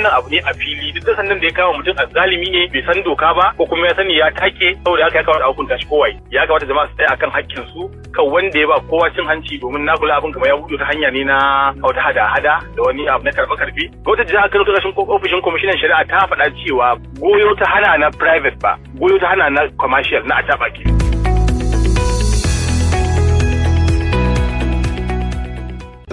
wannan abu ne a fili, duk da sannan da ya kama mutum azzalimi ne bai san doka ba ko kuma ya sani ya take, saboda haka ya kamata a hukunta shi kowai. Ya kamata jama'a su tsaya akan haƙƙin su kan wanda ya ba kowa cin hanci, domin na kula abin kamar ya buɗe ta hanya ne na wata hada-hada da wani abu na karɓe-karɓe. Gwamnatin jihar Kano ta ƙarshen ofishin kwamishinan shari'a ta faɗa cewa goyo ta hana na private ba, goyo ta hana na commercial na acaɓa ke.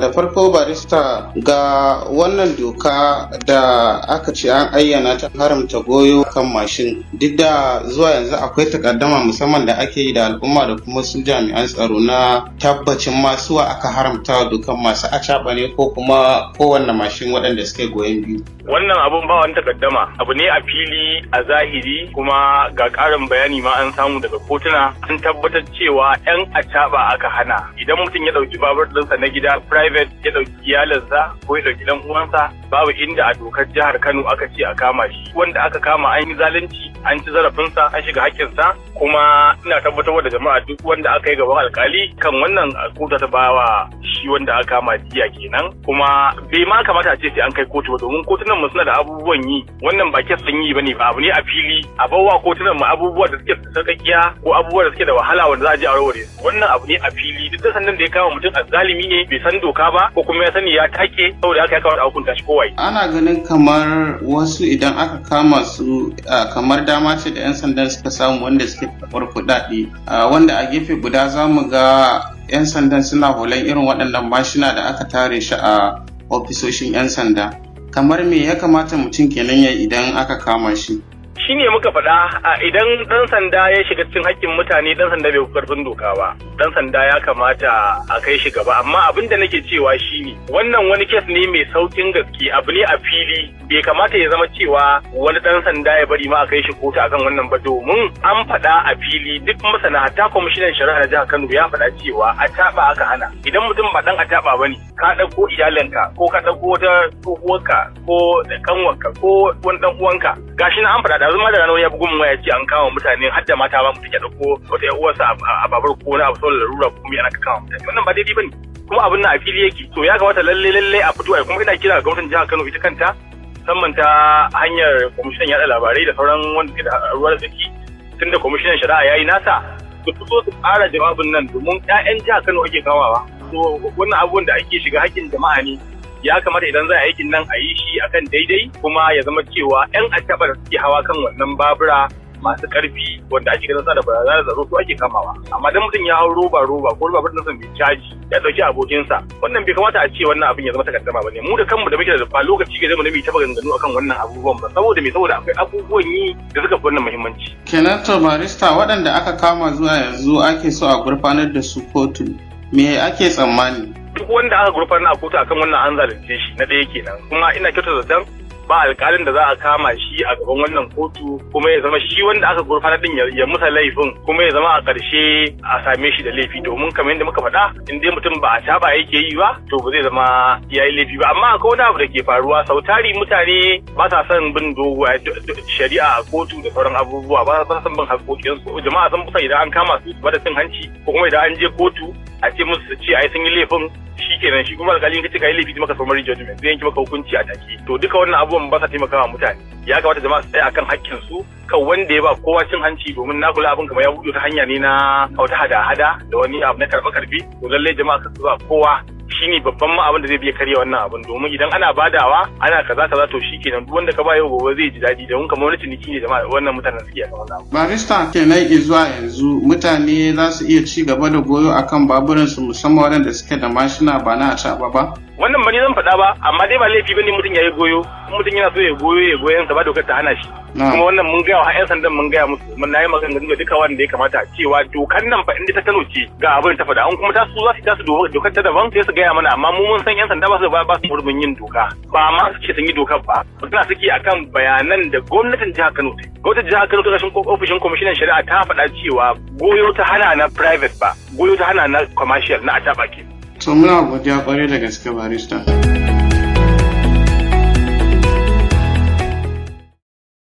Da farko barista, ga wannan doka da aka ce an ayyana ta haramta goyo kan mashin, duk da zuwa yanzu akwai takaddama musamman da ake yi da al'umma da kuma su jami'an tsaro na tabbacin masu aka haramta dokan masu acaɓa ne ko kuma kowanne mashin waɗanda suke goyon biyu. Wannan abun ba wani takaddama, abu ne a fili a zahiri, kuma ga ƙarin bayani ma an samu daga kotuna sun tabbatar cewa 'yan acaɓa aka hana. Idan mutum ya ɗauki babur ɗinsa na gida private ya ɗauki iyalinsa ko ya ɗauki ɗan uwansa, babu inda a dokar jihar Kano aka ce a kama shi. Wanda aka kama an yi zalunci, an ci zarafinsa, an shiga haƙƙinsa, kuma ina tabbatar da jama'a duk wanda aka yi gaban alkali kan wannan kotu ta bawa shi wanda aka kama jiya kenan. Kuma bai ma kamata a ce sai an kai kotu ba, domin kotunan mu suna da abubuwan yi, wannan ba kesan yi bane ba, abu ne a fili a bawa kotunan mu abubuwa da suke sarƙaƙiya ko abubuwa da suke da wahala wanda za a je a warware. Wannan abu ne a fili, duk da sannan da ya kama mutum azzalimi ne bai san doka ba ko kuma ya sani ya take, saboda haka ya kamata a hukunta shi kowai. Ana ganin kamar wasu idan aka kama su kamar dama ce da 'yan sandan suka samu wanda suke karɓar kuɗaɗe, wanda a gefe guda za mu ga 'yan sandan suna hulan irin waɗannan mashina da aka tare shi a ofisoshin 'yan sanda. Kamar me ya kamata mutum kenan ya idan aka kama shi? Shi ne muka faɗa, idan ɗan sanda ya shiga cikin haƙƙin mutane, ɗan sanda bai karfin doka ba, ɗan sanda ya kamata a kai shi gaba. Amma abin da nake cewa shi ne, wannan wani kes ne mai saukin gaske, abu ne a fili, bai kamata ya zama cewa wani ɗan sanda ya bari ma a kai shi kotu akan wannan ba, domin an faɗa a fili, duk masana hatta kwamishinan shari'a na jihar Kano ya faɗa cewa a taɓa aka hana. Idan mutum ba ɗan a taɓa ba ne, ka ɗauko iyalinka ko ka ɗauko wata tsohuwarka ko ƙanwarka ko wani ɗan uwanka, gashi na an faɗa da zama da ranar ya bugun waya ce an kama mutane har da mata ba mutum ya dauko wata yan uwarsa a babur ko na abu saboda larura kuma yana kama mutane, wannan ba daidai bane, kuma abin nan a fili yake. To ya kamata lalle a fito ai, kuma ina kira ga gwamnatin jihar Kano ita kanta, musamman ta hanyar kwamishinan yaɗa labarai da sauran wanda ke da ruwa da tsaki, tunda kwamishinan shari'a yayi nasa, su fito su ƙara jawabin nan, domin 'ya'yan jihar Kano ake kamawa. To wannan abubuwan da ake shiga haƙƙin jama'a ne, ya kamata idan za a aikin nan a yi shi akan daidai, kuma ya zama cewa 'yan acaɓa da suke hawa kan wannan babura masu ƙarfi wanda ake ganin sa da barazanar tsaro su ake kamawa. Amma dan mutum ya hau roba ko babur ɗinsa mai caji ya ɗauki abokinsa, wannan bai kamata a ce wannan abin ya zama takaddama ba ne. Mu da kanmu da muke da ba lokaci ga mu da mu taɓa ganganu akan wannan abubuwan ba, saboda akwai abubuwan yi da suka fi wannan muhimmanci. Kenan to barista, waɗanda aka kama zuwa yanzu ake so a gurfanar da su kotu, me ake tsammani? Duk wanda aka gurfanar a kotu akan wannan an zalunce shi na ɗaya kenan, kuma ina kyautar zaton ba alƙalin da za a kama shi a gaban wannan kotu kuma ya zama shi wanda aka gurfanar din ya musa laifin kuma ya zama a ƙarshe a same shi da laifi, domin kamar yadda muka faɗa in dai mutum ba a taɓa yake yi ba to ba zai zama ya yi laifi ba. Amma akwai wani abu da ke faruwa, sau tari mutane ba sa son bin doguwa shari'a a kotu da sauran abubuwa, ba sa son bin haƙoƙinsu. Jama'a sun fi idan an kama su ba da cin hanci ko kuma idan an je kotu a ce musu su ce ai sun yi laifin, shi kenan shi kuma alƙalin kace kai laifi maka summary judgment zai yanke maka hukunci a take. To duka wannan abubuwan ba sa taimakawa mutane, ya kamata jama'a su tsaya akan haƙƙin su kan wanda ya ba kowa cin hanci, domin na kula abin kamar ya buɗe ta hanya ne na wata hada-hada da wani abu na karɓe-karɓe. To lallai jama'a su ba kowa, shine babban ma abin da zai biya karya wannan abin, domin idan ana badawa ana kaza to shikenan duk wanda ka ba yau gobe zai ji daɗi, domin kamar wani ciniki ne da wannan mutanen suke akan wannan abu. Barista, kenan zuwa yanzu mutane za su iya ci gaba da goyo akan baburansu musamman waɗanda suke da mashina ba na acaɓa ba? Wannan ba ni zan faɗa ba, amma dai ba laifi bane mutum ya yi goyo, mutum yana so ya goyon sa ba dokar ta hana shi. Kuma wannan mun gaya wa 'yan sandan mun gaya musu, mun nayi maganganu da duka wanda ya kamata cewa dokar nan fa inda ta Kano ce ga abin ta faɗa, an kuma ta su za su dokar ta daban sai su gaya mana, amma mu mun san 'yan sanda ba su hurumin yin doka, ba ma su ce sun yi dokar ba, suna suke akan bayanan da gwamnatin jihar Kano ta. Gwamnatin jihar Kano ta ƙarshen ofishin kwamishinan shari'a ta faɗa cewa goyo ta hana na private ba, goyo ta hana na commercial na acaɓa ke. To muna godiya kwarai da gaske barista.